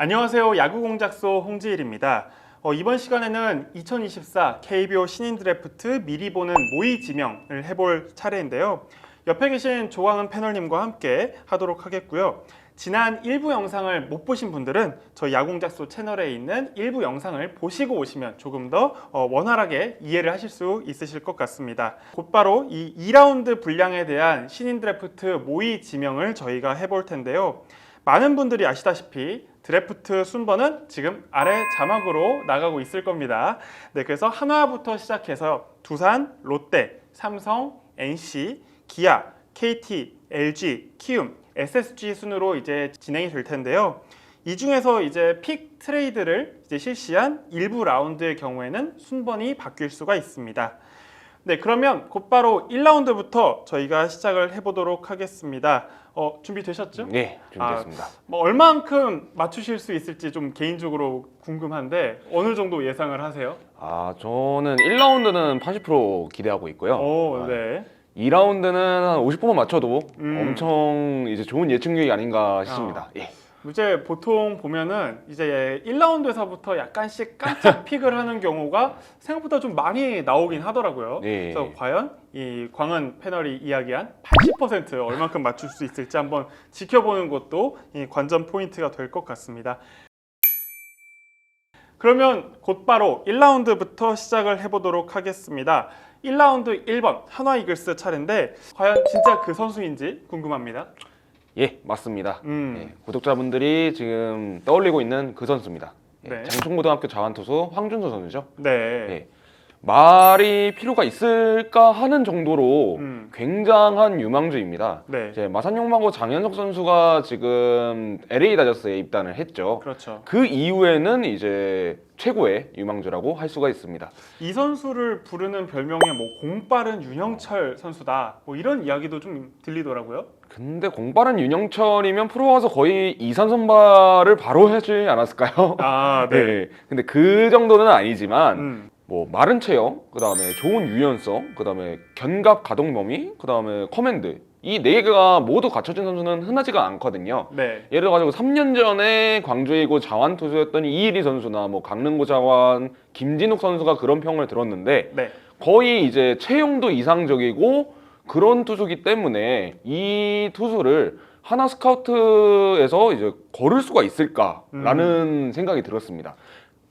안녕하세요. 야구공작소 홍지일입니다. 이번 시간에는 2024 KBO 신인 드래프트 미리 보는 모의 지명을 해볼 차례인데요. 옆에 계신 조광은 패널님과 함께 하도록 하겠고요. 지난 일부 영상을 못 보신 분들은 저희 야구공작소 채널에 있는 일부 영상을 보시고 오시면 조금 더 원활하게 이해를 하실 수 있으실 것 같습니다. 곧바로 이 2라운드 분량에 대한 신인 드래프트 모의 지명을 저희가 해볼 텐데요. 많은 분들이 아시다시피 드래프트 순번은 지금 아래 자막으로 나가고 있을 겁니다. 네, 그래서 한화부터 시작해서 두산, 롯데, 삼성, NC, 기아, KT, LG, 키움, SSG 순으로 이제 진행이 될 텐데요. 이 중에서 이제 픽 트레이드를 이제 실시한 일부 라운드의 경우에는 순번이 바뀔 수가 있습니다. 네, 그러면 곧바로 1라운드부터 저희가 시작을 해보도록 하겠습니다. 준비되셨죠? 네, 준비됐습니다. 얼만큼 맞추실 수 있을지 좀 개인적으로 궁금한데 어느 정도 예상을 하세요? 저는 1라운드는 80% 기대하고 있고요. 네. 2라운드는 한 50%만 맞춰도 엄청 이제 좋은 예측률이 아닌가 싶습니다. 예. 이제 보통 보면은 이제 1라운드에서부터 약간씩 깜짝 픽을 하는 경우가 생각보다 좀 많이 나오긴 하더라고요. 네. 그래서 과연 이 광은 패널이 이야기한 80% 얼만큼 맞출 수 있을지 한번 지켜보는 것도 이 관전 포인트가 될 것 같습니다. 그러면 곧바로 1라운드부터 시작을 해보도록 하겠습니다. 1라운드 1번 한화 이글스 차례인데 과연 진짜 그 선수인지 궁금합니다. 예, 맞습니다. 예, 구독자분들이 지금 떠올리고 있는 그 선수입니다. 예, 네. 장충고등학교 자완투수 황준서 선수죠. 네. 예, 말이 필요가 있을까 하는 정도로 굉장한 유망주입니다. 네. 이제 마산용마고 장현석 선수가 지금 LA 다저스에 입단을 했죠. 그렇죠. 그 이후에는 이제 최고의 유망주라고 할 수가 있습니다. 이 선수를 부르는 별명이 뭐 공빠른 윤형철 선수다. 뭐 이런 이야기도 좀 들리더라고요. 근데 공빠른 윤영철이면 프로 와서 거의 2선 선발을 바로 하지 않았을까요? 네. 네. 근데 그 정도는 아니지만 뭐 마른 체형, 그다음에 좋은 유연성, 그다음에 견갑 가동 범위, 그다음에 커맨드 이 네 개가 모두 갖춰진 선수는 흔하지가 않거든요. 네. 예를 들어 가지고 3년 전에 광주이고 자완 투수였던 이일이 선수나 뭐 강릉고 자완 김진욱 선수가 그런 평을 들었는데 네. 거의 이제 체형도 이상적이고 그런 투수기 때문에 이 투수를 하나 스카우트에서 이제 거를 수가 있을까라는 생각이 들었습니다.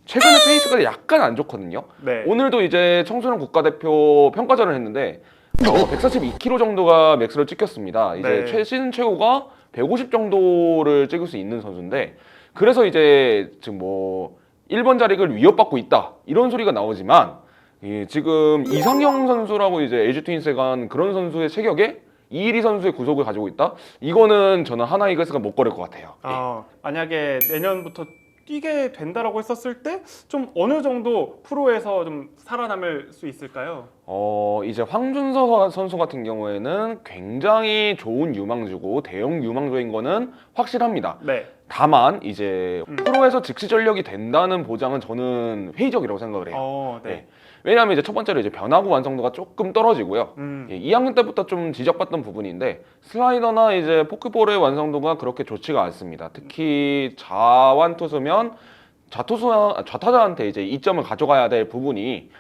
최근에 페이스가 약간 안 좋거든요. 네. 오늘도 이제 청소년 국가대표 평가전을 했는데 142kg 정도가 맥스를 찍혔습니다. 이제 네. 시즌 최고가 150 정도를 찍을 수 있는 선수인데 그래서 이제 지금 뭐 1번 자리를 위협받고 있다 이런 소리가 나오지만 지금 이상형 선수라고 이제 LG 트윈스에 간 그런 선수의 체격에 이일이 선수의 구속을 가지고 있다? 이거는 저는 하나 이글스가 못 걸을 것 같아요. 만약에 내년부터 뛰게 된다라고 했었을 때 좀 어느 정도 프로에서 좀 살아남을 수 있을까요? 이제 황준서 선수 같은 경우에는 굉장히 좋은 유망주고 대형 유망주인 거는 확실합니다. 네. 다만 이제 프로에서 즉시 전력이 된다는 보장은 저는 회의적이라고 생각을 해요. 네. 네. 왜냐하면 이제 첫 번째로 이제 변화구 완성도가 조금 떨어지고요. 2학년 때부터 좀 지적받던 부분인데 슬라이더나 이제 포크볼의 완성도가 그렇게 좋지가 않습니다. 특히 자완 투수면 좌타자한테 이제 이점을 가져가야 될 부분이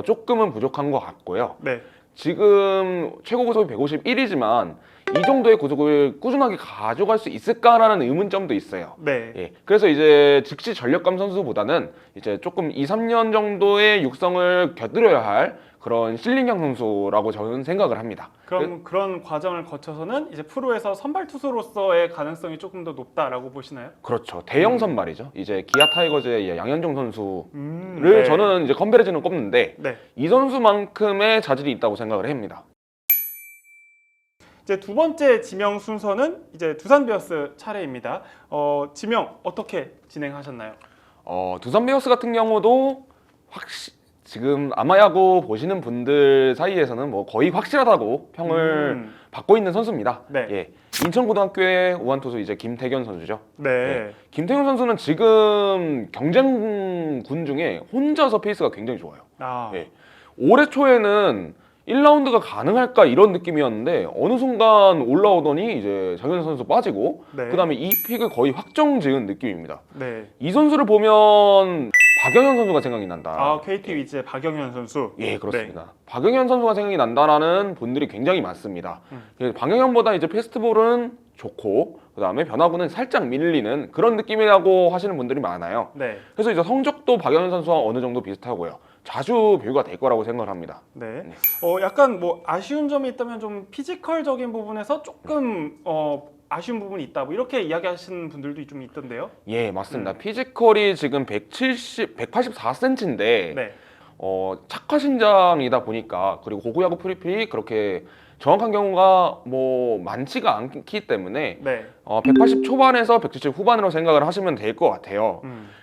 조금은 부족한 것 같고요. 네. 지금 최고 구속이 151이지만 이 정도의 구속을 꾸준하게 가져갈 수 있을까라는 의문점도 있어요. 네. 예, 그래서 이제 즉시 전력감 선수보다는 이제 조금 2, 3년 정도의 육성을 곁들여야 할 그런 실링형 선수라고 저는 생각을 합니다. 그럼 그런 과정을 거쳐서는 이제 프로에서 선발 투수로서의 가능성이 조금 더 높다라고 보시나요? 그렇죠. 대형 선발이죠. 이제 기아 타이거즈의 양현종 선수를 네. 저는 이제 컨베레즈는 꼽는데 네. 이 선수만큼의 자질이 있다고 생각을 합니다. 이제 두 번째 지명 순서는 이제 두산 베어스 차례입니다. 지명 어떻게 진행하셨나요? 두산 베어스 같은 경우도 지금 아마야구 보시는 분들 사이에서는 뭐 거의 확실하다고 평을 받고 있는 선수입니다. 네. 예, 인천고등학교의 우완 투수 이제 김태균 선수죠. 네. 예, 김태균 선수는 지금 경쟁군 중에 혼자서 페이스가 굉장히 좋아요. 예, 올해 초에는 1라운드가 가능할까 이런 느낌이었는데 어느 순간 올라오더니 이제 장현선 선수 빠지고 네. 그다음에 이 픽을 거의 확정 지은 느낌입니다. 네. 이 선수를 보면 박영현 선수가 생각이 난다. 아, KT 위즈의 박영현 선수. 예, 그렇습니다. 박영현 선수가 생각이 난다라는 분들이 굉장히 많습니다. 박영현보다 이제 패스트볼은 좋고 그다음에 변화구는 살짝 밀리는 그런 느낌이라고 하시는 분들이 많아요. 네. 그래서 이제 성적도 박영현 선수와 어느 정도 비슷하고요. 자주 비교가 될 거라고 생각을 합니다. 네. 약간 뭐 아쉬운 점이 있다면 좀 피지컬적인 부분에서 조금 아쉬운 부분이 있다. 뭐 이렇게 이야기하시는 분들도 좀 있던데요. 예, 맞습니다. 피지컬이 지금 184cm인데 네. 착화 신장이다 보니까 그리고 고구야구 프리필이 그렇게 정확한 경우가 뭐 많지가 않기 때문에 네. 180 초반에서 170 후반으로 생각을 하시면 될 것 같아요.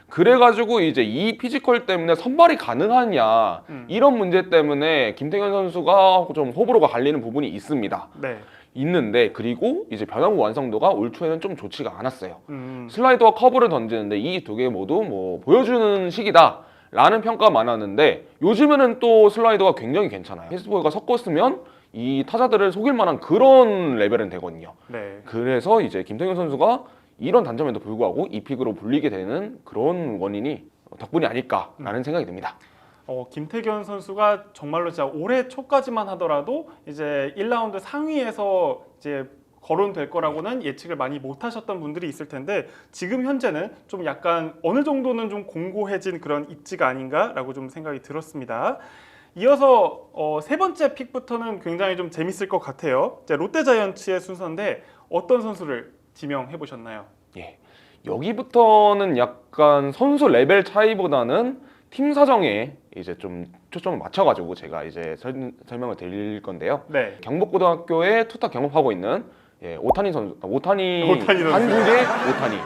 그래가지고 이제 이 피지컬 때문에 선발이 가능하냐 이런 문제 때문에 김태균 선수가 좀 호불호가 갈리는 부분이 있습니다. 네. 있는데 그리고 이제 변화구 완성도가 올 초에는 좀 좋지가 않았어요. 음. 슬라이더와 커브를 던지는데 이 두 개 모두 뭐 보여주는 시기다 라는 평가가 많았는데 요즘에는 또 슬라이더가 굉장히 괜찮아요. 패스트볼과 섞었으면 이 타자들을 속일 만한 그런 레벨은 되거든요. 네. 그래서 이제 김태균 선수가 이런 단점에도 불구하고 이 픽으로 불리게 되는 그런 원인이 덕분이 아닐까라는 생각이 듭니다. 김태견 선수가 정말로 진짜 올해 초까지만 하더라도 이제 1라운드 상위에서 이제 거론될 거라고는 예측을 많이 못 하셨던 분들이 있을 텐데 지금 현재는 좀 약간 어느 정도는 좀 공고해진 그런 입지가 아닌가라고 좀 생각이 들었습니다. 이어서 세 번째 픽부터는 굉장히 좀 재밌을 것 같아요. 이제 롯데자이언츠의 순서인데 어떤 선수를 지명해 보셨나요? 예, 여기부터는 약간 선수 레벨 차이보다는 팀 사정에 이제 좀 초점을 맞춰가지고 제가 이제 설명을 드릴 건데요. 네. 경북고등학교에 투타 경험하고 있는 오타니 선수, 오타니 선수. 한국의 오타니,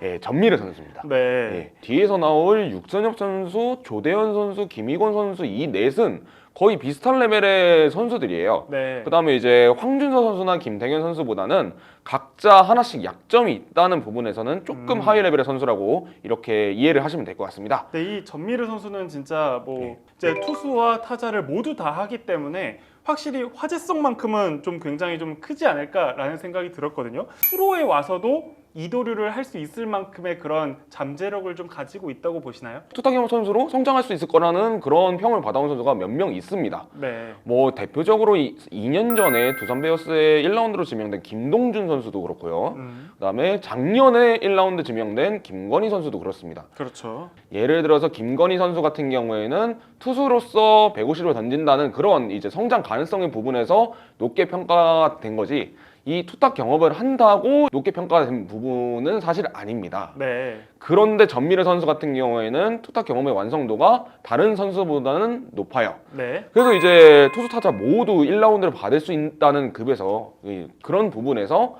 네. 전미르 선수입니다. 네. 예, 뒤에서 나올 육선엽 선수, 조대현 선수, 김희곤 선수 이 넷은 거의 비슷한 레벨의 선수들이에요. 네. 그다음에 이제 황준서 선수나 김태균 선수보다는 각자 하나씩 약점이 있다는 부분에서는 조금 하이 레벨의 선수라고 이렇게 이해를 하시면 될 것 같습니다. 네, 이 전미르 선수는 진짜 뭐 네. 이제 투수와 타자를 모두 다 하기 때문에 확실히 화제성만큼은 좀 굉장히 좀 크지 않을까라는 생각이 들었거든요. 프로에 와서도 이도류를 할 수 있을 만큼의 그런 잠재력을 좀 가지고 있다고 보시나요? 투타 경험 선수로 성장할 수 있을 거라는 그런 평을 받아온 선수가 몇 명 있습니다. 네. 뭐 대표적으로 2년 전에 두산 베어스의 1라운드로 지명된 김동준 선수도 그렇고요. 그다음에 작년에 1라운드 지명된 김건희 선수도 그렇습니다. 그렇죠. 예를 들어서 김건희 선수 같은 경우에는 투수로서 150을 던진다는 그런 이제 성장 가능성의 부분에서 높게 평가된 거지 이 투탁 경험을 한다고 높게 평가된 부분은 사실 아닙니다. 네. 그런데 전미래 선수 같은 경우에는 투탁 경험의 완성도가 다른 선수보다는 높아요. 네. 그래서 이제 투수 타자 모두 1라운드를 받을 수 있다는 급에서 그런 부분에서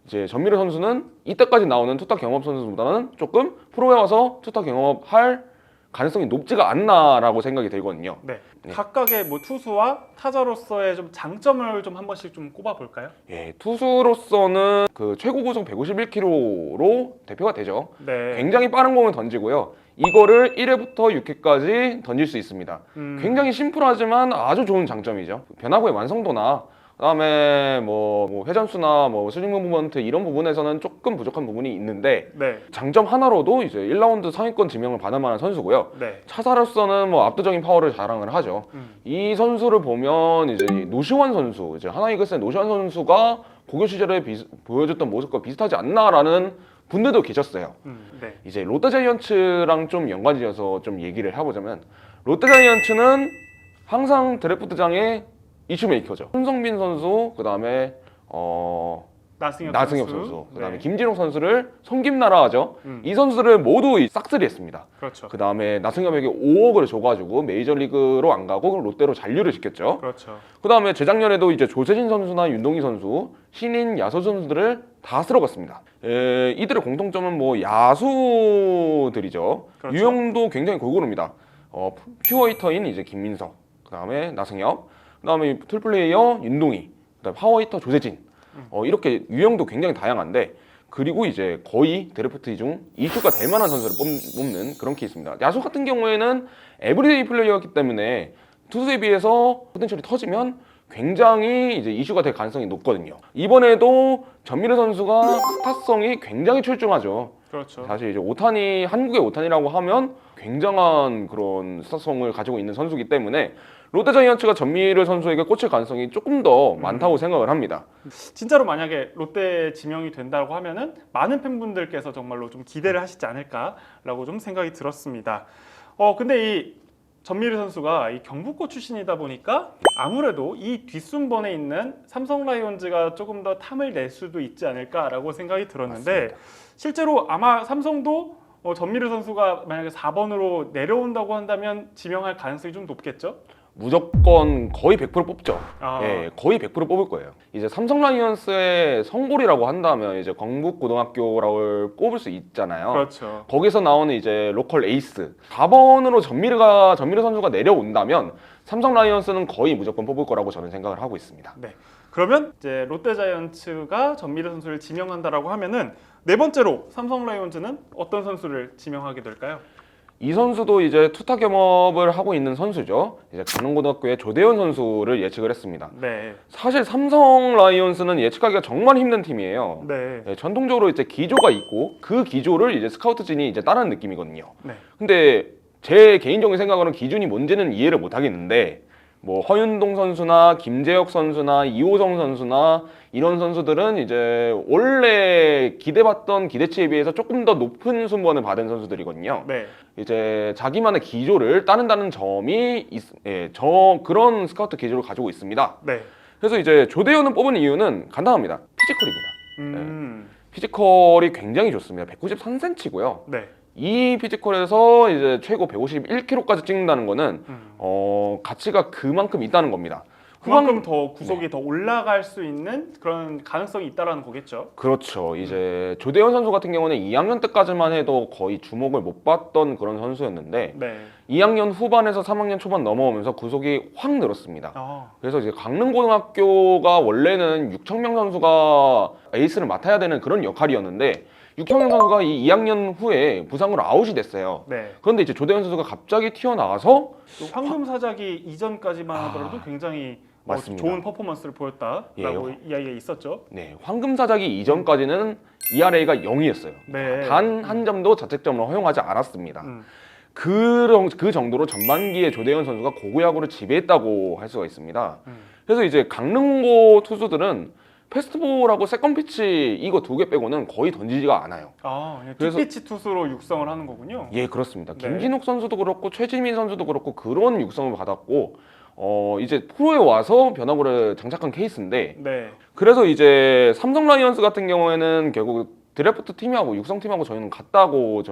이제 전미래 선수는 이때까지 나오는 투탁 경험 선수보다는 조금 프로에 와서 투탁 경험할 가능성이 높지가 않나라고 생각이 들거든요. 네. 네. 각각의 뭐 투수와 타자로서의 좀 장점을 좀 한 번씩 좀 꼽아 볼까요? 예, 투수로서는 그 최고 구속 151km로 대표가 되죠. 네. 굉장히 빠른 공을 던지고요. 이거를 1회부터 6회까지 던질 수 있습니다. 굉장히 심플하지만 아주 좋은 장점이죠. 변화구의 완성도나 그다음에 뭐 회전수나 뭐 스윙 무브먼트 이런 부분에서는 조금 부족한 부분이 있는데 네. 장점 하나로도 이제 1라운드 상위권 지명을 받을 만한 선수고요. 네. 타자로서는 뭐 압도적인 파워를 자랑을 하죠. 이 선수를 보면 이제 노시환 선수, 이제 하나이글스의 노시환 선수가 고교 시절에 보여줬던 모습과 비슷하지 않나라는 분들도 계셨어요. 네. 이제 롯데자이언츠랑 좀 연관지어서 좀 얘기를 해보자면 롯데자이언츠는 항상 드래프트장에 이슈메이커죠. 손성빈 선수, 그 다음에 나승엽 선수, 그 다음에 네. 김진욱 선수를 손김나라 하죠. 이 선수들을 모두 싹쓸이했습니다. 그렇죠. 그 다음에 나승엽에게 5억을 줘가지고 메이저리그로 안 가고 롯데로 잔류를 시켰죠. 그렇죠. 그 다음에 재작년에도 이제 조세진 선수나 윤동희 선수, 신인 야수 선수들을 다 쓸어갔습니다. 이들의 공통점은 뭐 야수들이죠. 그렇죠. 유형도 굉장히 골고루입니다. 퓨어히터인 이제 김민석, 그 다음에 나승엽, 그 다음에 툴플레이어 윤동희, 그 다음에 파워히터 조세진. 이렇게 유형도 굉장히 다양한데 그리고 이제 거의 드래프트 중 이슈가 될 만한 선수를 뽑는 그런 케이스입니다. 야수 같은 경우에는 에브리데이 플레이어였기 때문에 투수에 비해서 포텐셜이 터지면 굉장히 이제 이슈가 될 가능성이 높거든요. 이번에도 전미르 선수가 스타성이 굉장히 출중하죠. 그렇죠. 사실 이제 오타니, 한국의 오타니라고 하면 굉장한 그런 스타성을 가지고 있는 선수이기 때문에 롯데자이언츠가 전미르 선수에게 꽂힐 가능성이 조금 더 많다고 생각을 합니다. 진짜로 만약에 롯데 지명이 된다고 하면은 많은 팬분들께서 정말로 좀 기대를 하시지 않을까라고 좀 생각이 들었습니다. 근데 이 전미르 선수가 이 경북고 출신이다 보니까 아무래도 이 뒷순번에 있는 삼성 라이온즈가 조금 더 탐을 낼 수도 있지 않을까라고 생각이 들었는데 맞습니다. 실제로 아마 삼성도 전미르 선수가 만약에 4번으로 내려온다고 한다면 지명할 가능성이 좀 높겠죠? 무조건 거의 100% 뽑죠. 아. 예, 거의 100% 뽑을 거예요. 이제 삼성 라이온스의 성골이라고 한다면 이제 경북고등학교라고 꼽을 수 있잖아요. 그렇죠. 거기서 나오는 이제 로컬 에이스 4번으로 전미르 선수가 내려온다면 삼성 라이온스는 거의 무조건 뽑을 거라고 저는 생각을 하고 있습니다. 네. 그러면 이제 롯데자이언츠가 전미르 선수를 지명한다라고 하면은 네 번째로 삼성 라이온즈는 어떤 선수를 지명하게 될까요? 이 선수도 이제 투타 겸업을 하고 있는 선수죠. 이제 강릉고등학교의 조대현 선수를 예측을 했습니다. 네. 사실 삼성 라이온스는 예측하기가 정말 힘든 팀이에요. 네. 예, 전통적으로 이제 기조가 있고 그 기조를 이제 스카우트진이 이제 따르는 느낌이거든요. 네. 근데 제 개인적인 생각으로는 기준이 뭔지는 이해를 못 하겠는데 뭐 허윤동 선수나 김재혁 선수나 이호성 선수나 이런 선수들은 이제 원래 기대받던 기대치에 비해서 조금 더 높은 순번을 받은 선수들이거든요. 네. 이제 자기만의 기조를 따른다는 점이 그런 스카우트 기조를 가지고 있습니다. 네. 그래서 이제 조대현을 뽑은 이유는 간단합니다. 피지컬입니다. 피지컬이 굉장히 좋습니다. 193cm고요. 네. 이 피지컬에서 이제 최고 151kg까지 찍는다는 거는 가치가 그만큼 있다는 겁니다. 그만큼 더 구속이 더 올라갈 수 있는 그런 가능성이 있다라는 거겠죠. 그렇죠. 이제 조대현 선수 같은 경우는 2학년 때까지만 해도 거의 주목을 못 받던 그런 선수였는데 네. 2학년 후반에서 3학년 초반 넘어오면서 구속이 확 늘었습니다. 아. 그래서 이제 강릉고등학교가 원래는 육청명 선수가 에이스를 맡아야 되는 그런 역할이었는데 육청명 선수가 이 2학년 후에 부상으로 아웃이 됐어요. 네. 그런데 이제 조대현 선수가 갑자기 튀어나와서 또 황금 사자기 이전까지만 하더라도 굉장히 맞습니다. 좋은 퍼포먼스를 보였다라고 이야기가 있었죠. 네, 황금사자기 이전까지는 ERA가 0이었어요. 네. 단 한 점도 자책점을 허용하지 않았습니다. 음. 그 정도로 전반기에 조대현 선수가 고구야구를 지배했다고 할 수가 있습니다. 그래서 이제 강릉고 투수들은 패스트볼하고 세컨피치 이거 두 개 빼고는 거의 던지지가 않아요. 그냥 그래서- 투피치 투수로 육성을 하는 거군요. 예, 그렇습니다. 네. 김진욱 선수도 그렇고 최지민 선수도 그렇고 그런 육성을 받았고 이제 프로에 와서 변화구를 장착한 케이스인데 네. 그래서 이제 삼성 라이온스 같은 경우에는 결국 드래프트 팀하고 육성 팀하고 저희는 같다고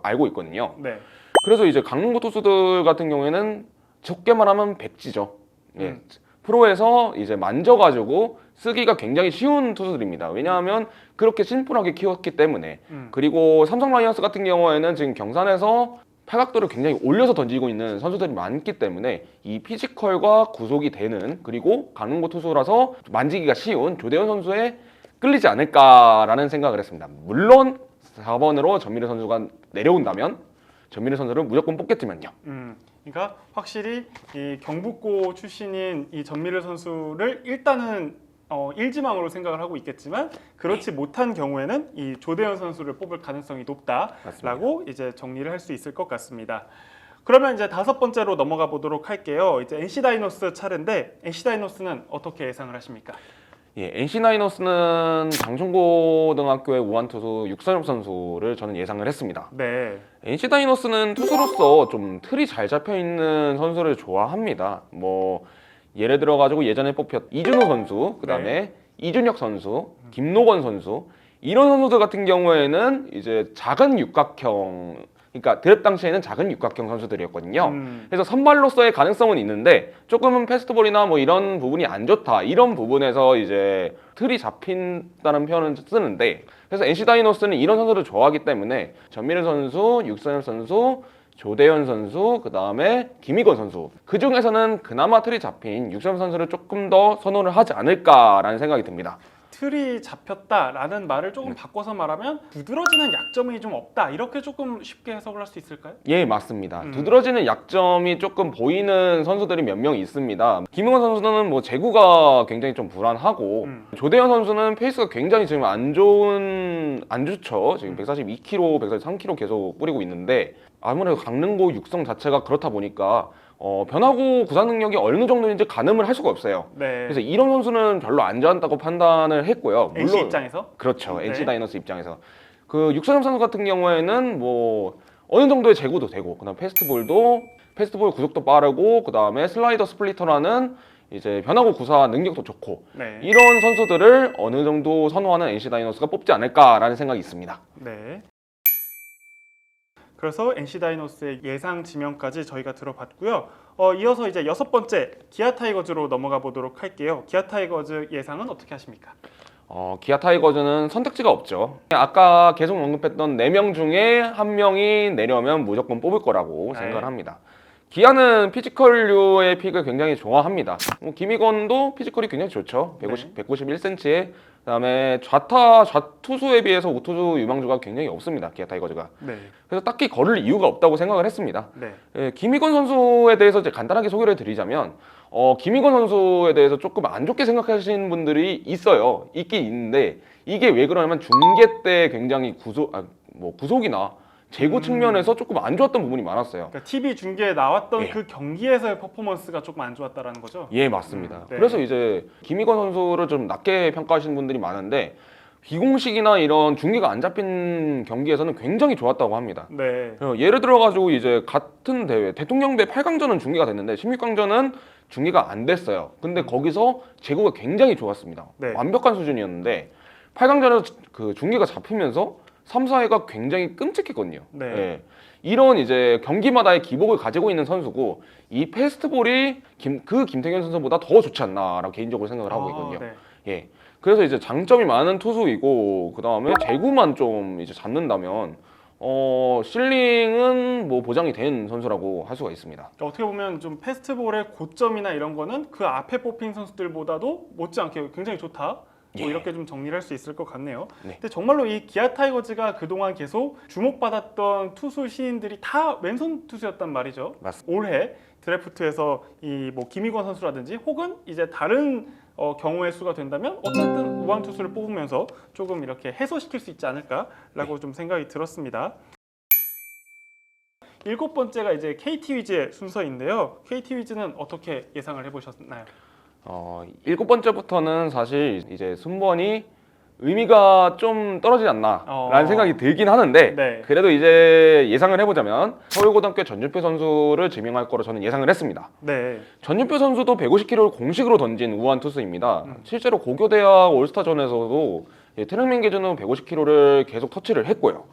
알고 있거든요. 네. 그래서 이제 강릉고 투수들 같은 경우에는 적게 말하면 백지죠. 예. 프로에서 이제 만져가지고 쓰기가 굉장히 쉬운 투수들입니다. 왜냐하면 그렇게 심플하게 키웠기 때문에. 그리고 삼성 라이온스 같은 경우에는 지금 경산에서 팔각도를 굉장히 올려서 던지고 있는 선수들이 많기 때문에 이 피지컬과 구속이 되는 그리고 강릉고 투수라서 만지기가 쉬운 조대현 선수에 끌리지 않을까라는 생각을 했습니다. 물론 4번으로 전미르 선수가 내려온다면 전미르 선수를 무조건 뽑겠지만요. 그러니까 확실히 이 경북고 출신인 이 전미르 선수를 일단은 일지망으로 생각을 하고 있겠지만 그렇지 못한 경우에는 이 조대현 선수를 뽑을 가능성이 높다라고 이제 정리를 할 수 있을 것 같습니다. 그러면 이제 다섯 번째로 넘어가 보도록 할게요. 이제 NC 다이노스 차례인데 NC 다이노스는 어떻게 예상을 하십니까? 예, NC 다이노스는 장충고등학교의 우완 투수 육선엽 선수를 저는 예상을 했습니다. 네. NC 다이노스는 투수로서 좀 틀이 잘 잡혀 있는 선수를 좋아합니다. 뭐 예를 들어 가지고 예전에 뽑혔 이준호 선수, 그다음에 이준혁 선수, 김노건 선수 이런 선수들 같은 경우에는 이제 작은 육각형, 그러니까 드랩 당시에는 작은 육각형 선수들이었거든요. 그래서 선발로서의 가능성은 있는데 조금은 패스트볼이나 뭐 이런 부분이 안 좋다 이런 부분에서 이제 틀이 잡힌다는 표현을 쓰는데 그래서 NC 다이노스는 이런 선수를 좋아하기 때문에 전미르 선수, 육선엽 선수, 조대현 선수, 그 다음에 김희건 선수 그 중에서는 그나마 틀이 잡힌 육선엽 선수를 조금 더 선호를 하지 않을까라는 생각이 듭니다. 틀이 잡혔다라는 말을 조금 바꿔서 말하면 두드러지는 약점이 좀 없다 이렇게 조금 쉽게 해석을 할 수 있을까요? 예, 맞습니다. 두드러지는 약점이 조금 보이는 선수들이 몇 명 있습니다. 김흥원 선수는 뭐 제구가 굉장히 좀 불안하고 조대현 선수는 페이스가 굉장히 지금 안 좋죠. 지금 142kg, 143kg 계속 뿌리고 있는데 아무래도 강릉고 육성 자체가 그렇다 보니까 변화구 구사 능력이 어느 정도인지 가늠을 할 수가 없어요. 네. 그래서 이런 선수는 별로 안 좋았다고 판단을 했고요. NC 입장에서? 그렇죠. 네. NC 다이노스 입장에서 그 육선엽 선수 같은 경우에는 뭐 어느 정도의 제구도 되고 그다음 패스트볼 구속도 빠르고 그다음에 슬라이더 스플리터라는 이제 변화구 구사 능력도 좋고 네. 이런 선수들을 어느 정도 선호하는 NC 다이노스가 뽑지 않을까라는 생각이 있습니다. 네. 그래서 NC 다이노스의 예상 지명까지 저희가 들어봤고요. 이어서 이제 6번째 기아 타이거즈로 넘어가 보도록 할게요. 기아 타이거즈 예상은 어떻게 하십니까? 기아 타이거즈는 선택지가 없죠. 아까 계속 언급했던 4명 중에 1명이 내려면 무조건 뽑을 거라고 네. 생각을 합니다. 기아는 피지컬류의 픽을 굉장히 좋아합니다. 김희건도 피지컬이 굉장히 좋죠. 191cm에 그다음에 좌투수에 비해서 우투수 유망주가 굉장히 없습니다. 기아 타이거즈가. 네. 그래서 딱히 걸을 이유가 없다고 생각을 했습니다. 네. 예, 김희건 선수에 대해서 이제 간단하게 소개를 드리자면 김희건 선수에 대해서 조금 안 좋게 생각하시는 분들이 있긴 있는데 이게 왜 그러냐면 중계 때 굉장히 구속이나 제구 측면에서 조금 안 좋았던 부분이 많았어요. 그러니까 TV 중계에 나왔던 예. 그 경기에서의 퍼포먼스가 조금 안 좋았다라는 거죠? 예, 맞습니다. 네. 그래서 이제 김희건 선수를 좀 낮게 평가하시는 분들이 많은데 비공식이나 이런 중계가 안 잡힌 경기에서는 굉장히 좋았다고 합니다. 네. 예를 들어가지고 이제 같은 대회 대통령배 8강전은 중계가 됐는데 16강전은 중계가 안 됐어요. 근데 거기서 제구가 굉장히 좋았습니다. 네. 완벽한 수준이었는데 8강전에서 그 중계가 잡히면서 3, 4회가 굉장히 끔찍했거든요. 네. 예. 이런 이제 경기마다의 기복을 가지고 있는 선수고 이 패스트볼이 김태균 선수보다 더 좋지 않나라고 개인적으로 생각을 하고 있거든요. 네. 예. 그래서 이제 장점이 많은 투수이고 그다음에 제구만 좀 이제 잡는다면 실링은 뭐 보장이 된 선수라고 할 수가 있습니다. 그러니까 어떻게 보면 좀 패스트볼의 고점이나 이런 거는 그 앞에 뽑힌 선수들보다도 못지않게 굉장히 좋다. 뭐 예. 이렇게 좀 정리를 할 수 있을 것 같네요. 네. 근데 정말로 이 기아 타이거즈가 그동안 계속 주목받았던 투수 신인들이 다 왼손 투수였단 말이죠. 맞습니다. 올해 드래프트에서 이 뭐 김희권 선수라든지 혹은 이제 다른 경우의 수가 된다면 어쨌든 우완 투수를 뽑으면서 조금 이렇게 해소시킬 수 있지 않을까라고 좀 생각이 들었습니다. 7번째가 이제 KT 위즈의 순서인데요. KT 위즈는 어떻게 예상을 해보셨나요? 7번째부터는 사실 이제 순번이 의미가 좀 떨어지지 않나라는 생각이 들긴 하는데 네. 그래도 이제 예상을 해보자면 서울고등학교 전준표 선수를 지명할 거로 저는 예상을 했습니다. 네. 전준표 선수도 150km를 공식으로 던진 우한 투수입니다. 실제로 고교대학 올스타전에서도 트랙맨 기준으로 150km를 계속 터치를 했고요.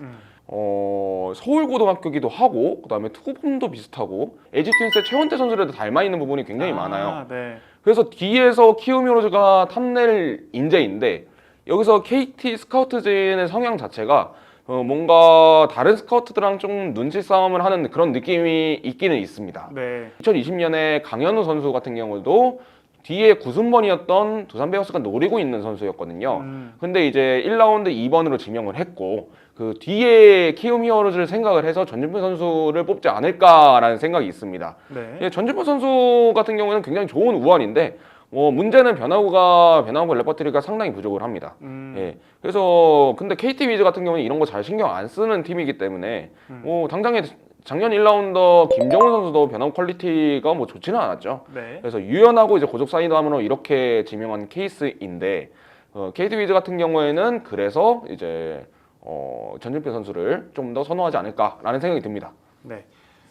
서울고등학교기도 하고 그다음에 투구폼도 비슷하고 LG 트윈스의 최원태 선수들도 닮아 있는 부분이 굉장히 많아요. 네. 그래서 뒤에서 키움 히어로즈가 탐낼 인재인데 여기서 KT 스카우트진의 성향 자체가 뭔가 다른 스카우트들랑 좀 눈치 싸움을 하는 그런 느낌이 있기는 있습니다. 네. 2020년에 강현우 선수 같은 경우도 뒤에 9순번이었던 두산 베어스가 노리고 있는 선수였거든요. 근데 이제 1라운드 2번으로 지명을 했고 그 뒤에 키움 히어로즈를 생각을 해서 전준표 선수를 뽑지 않을까라는 생각이 있습니다. 네. 전준표 선수 같은 경우는 굉장히 좋은 우완인데 문제는 변화구 레퍼토리가 상당히 부족을 합니다. 예. 그래서 근데 KT 위즈 같은 경우는 이런 거 잘 신경 안 쓰는 팀이기 때문에 당장에 작년 1라운더 김정은 선수도 변화구 퀄리티가 뭐 좋지는 않았죠. 네. 그래서 유연하고 이제 고속 사이드함으로 이렇게 지명한 케이스인데 KT 위즈 같은 경우에는 그래서 이제 전준표 선수를 좀 더 선호하지 않을까라는 생각이 듭니다. 네.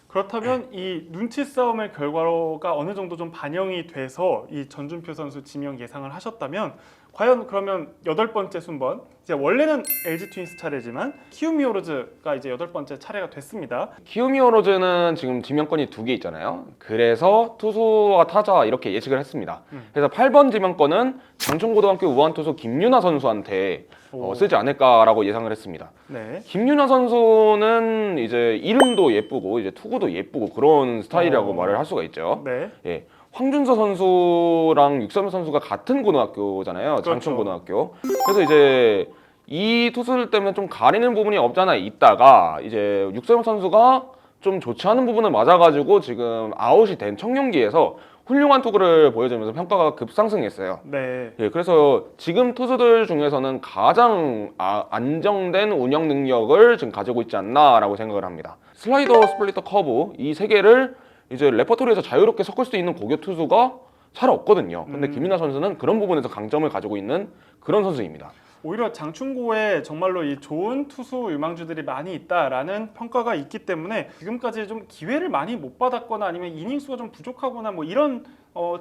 그렇다면 이 눈치 싸움의 결과가 어느 정도 좀 반영이 돼서 이 전준표 선수 지명 예상을 하셨다면 과연 그러면 8번째 순번 이제 원래는 LG 트윈스 차례지만 키움 히어로즈가 이제 8번째 차례가 됐습니다. 키움 히어로즈는 지금 지명권이 2개 있잖아요. 그래서 투수와 타자 이렇게 예측을 했습니다. 그래서 8번 지명권은 장충고등학교 우완 투수 김윤아 선수한테 쓰지 않을까라고 예상을 했습니다. 네. 김윤아 선수는 이제 이름도 예쁘고 이제 투구도 예쁘고 그런 스타일이라고 말을 할 수가 있죠. 네. 예. 황준서 선수랑 육삼 선수가 같은 고등학교잖아요. 그렇죠. 장충고등학교. 그래서 이제 이 투수들 때문에 좀 가리는 부분이 없잖아 있다가 이제 육삼 선수가 좀 좋지 않은 부분을 맞아가지고 지금 아웃이 된 청룡기에서 훌륭한 투구를 보여주면서 평가가 급상승했어요. 네. 예, 그래서 지금 투수들 중에서는 가장 안정된 운영 능력을 지금 가지고 있지 않나라고 생각을 합니다. 슬라이더, 스플리터, 커브 이 세 개를 이제 레퍼토리에서 자유롭게 섞을 수 있는 고교 투수가 잘 없거든요. 근데 김민하 선수는 그런 부분에서 강점을 가지고 있는 그런 선수입니다. 오히려 장충고에 정말로 이 좋은 투수 유망주들이 많이 있다라는 평가가 있기 때문에 지금까지 좀 기회를 많이 못 받았거나 아니면 이닝 수가 좀 부족하거나 뭐 이런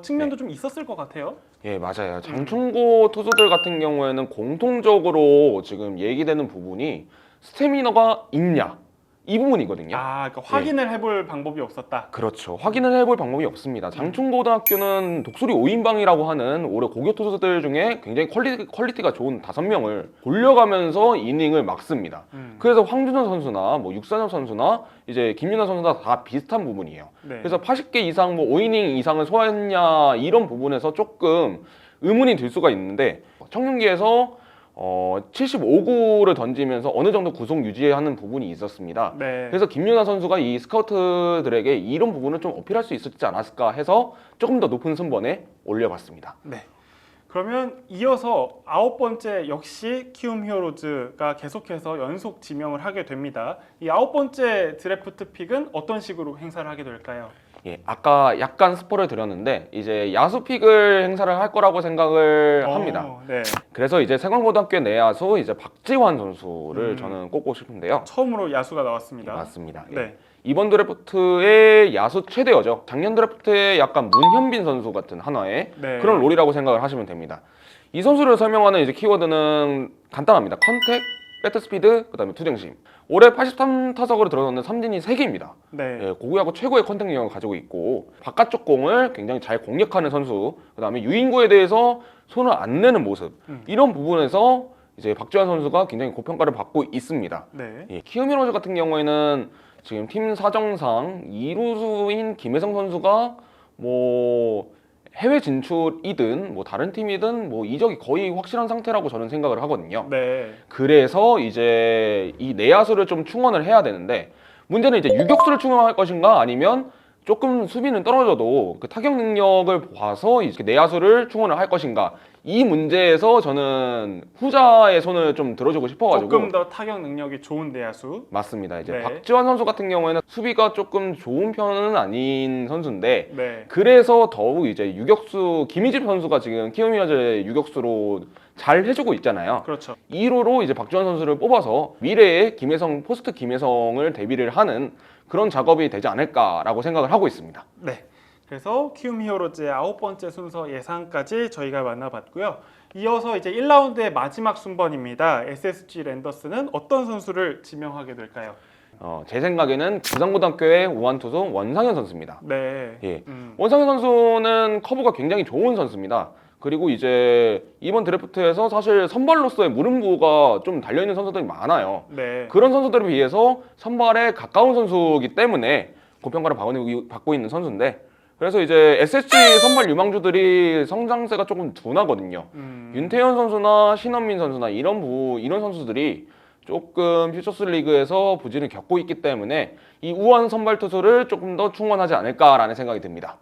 측면도 좀 있었을 것 같아요. 예, 맞아요. 장충고 투수들 같은 경우에는 공통적으로 지금 얘기되는 부분이 스태미너가 있냐 이 부분이거든요. 그러니까 확인을 해볼 방법이 없었다. 그렇죠. 확인을 해볼 방법이 없습니다. 장충고등학교는 독수리 5인방이라고 하는 올해 고교 투수들 중에 굉장히 퀄리티가 좋은 5명을 돌려가면서 이닝을 막습니다. 그래서 황준현 선수나 뭐 육산엽 선수나 이제 김윤아 선수나 다 비슷한 부분이에요. 네. 그래서 80개 이상 뭐 5이닝 이상을 소화했냐 이런 부분에서 조금 의문이 들 수가 있는데 청룡기에서 75구를 던지면서 어느 정도 구속 유지하는 부분이 있었습니다. 네. 그래서 김윤아 선수가 이 스카우트들에게 이런 부분을 좀 어필할 수 있었지 않았을까 해서 조금 더 높은 순번에 올려봤습니다. 네. 그러면 이어서 9번째 역시 키움 히어로즈가 계속해서 연속 지명을 하게 됩니다. 이 9번째 드래프트 픽은 어떤 식으로 행사를 하게 될까요? 예, 아까 약간 스포를 드렸는데 이제 야수 픽을 행사를 할 거라고 생각을 합니다. 네. 그래서 이제 세광고등학교 내야수 이제 박지환 선수를 저는 꼽고 싶은데요. 처음으로 야수가 나왔습니다. 맞습니다. 예. 네. 이번 드래프트의 야수 최대어죠. 작년 드래프트에 약간 문현빈 선수 같은 하나의 네. 그런 롤이라고 생각을 하시면 됩니다. 이 선수를 설명하는 이제 키워드는 간단합니다. 컨택, 배트 스피드, 그다음에 투쟁심. 올해 83타석으로 들어섰는 삼진이 3개입니다. 네. 예, 고구야구 최고의 컨택 능력을 가지고 있고 바깥쪽 공을 굉장히 잘 공략하는 선수. 그다음에 유인구에 대해서 손을 안 내는 모습. 이런 부분에서 이제 박지환 선수가 굉장히 고평가를 받고 있습니다. 네. 예, 키움 히어로즈 같은 경우에는 지금 팀 사정상 2루수인 김혜성 선수가 뭐 해외 진출이든 뭐 다른 팀이든 뭐 이적이 거의 확실한 상태라고 저는 생각을 하거든요. 네. 그래서 이제 이 내야수를 좀 충원을 해야 되는데 문제는 이제 유격수를 충원할 것인가 아니면 조금 수비는 떨어져도 그 타격 능력을 봐서 이제 내야수를 충원을 할 것인가 이 문제에서 저는 후자의 손을 좀 들어주고 싶어가지고 조금 더 타격 능력이 좋은 내야수. 맞습니다. 이제 네. 박지환 선수 같은 경우에는 수비가 조금 좋은 편은 아닌 선수인데 네. 그래서 더욱 이제 유격수 김희집 선수가 지금 키움 히어로즈의 유격수로 잘 해주고 있잖아요. 그렇죠. 2루로 이제 박지환 선수를 뽑아서 미래의 김혜성 포스트 김혜성을 대비를 하는 그런 작업이 되지 않을까라고 생각을 하고 있습니다. 네. 그래서 키움 히어로즈의 9번째 순서 예상까지 저희가 만나봤고요. 이어서 이제 1라운드의 마지막 순번입니다. SSG 랜더스는 어떤 선수를 지명하게 될까요? 제 생각에는 부산고등학교의 우완투수 원상현 선수입니다. 네. 예. 원상현 선수는 커브가 굉장히 좋은 선수입니다. 그리고 이제 이번 드래프트에서 사실 선발로서의 무릎부가 좀 달려있는 선수들이 많아요. 네. 그런 선수들에 비해서 선발에 가까운 선수이기 때문에 고평가를 받고 있는 선수인데 그래서 이제 SSG 선발 유망주들이 성장세가 조금 둔하거든요. 윤태현 선수나 신원민 선수나 이런 선수들이 조금 퓨처스 리그에서 부진을 겪고 있기 때문에 이 우한 선발 투수를 조금 더 충원하지 않을까라는 생각이 듭니다.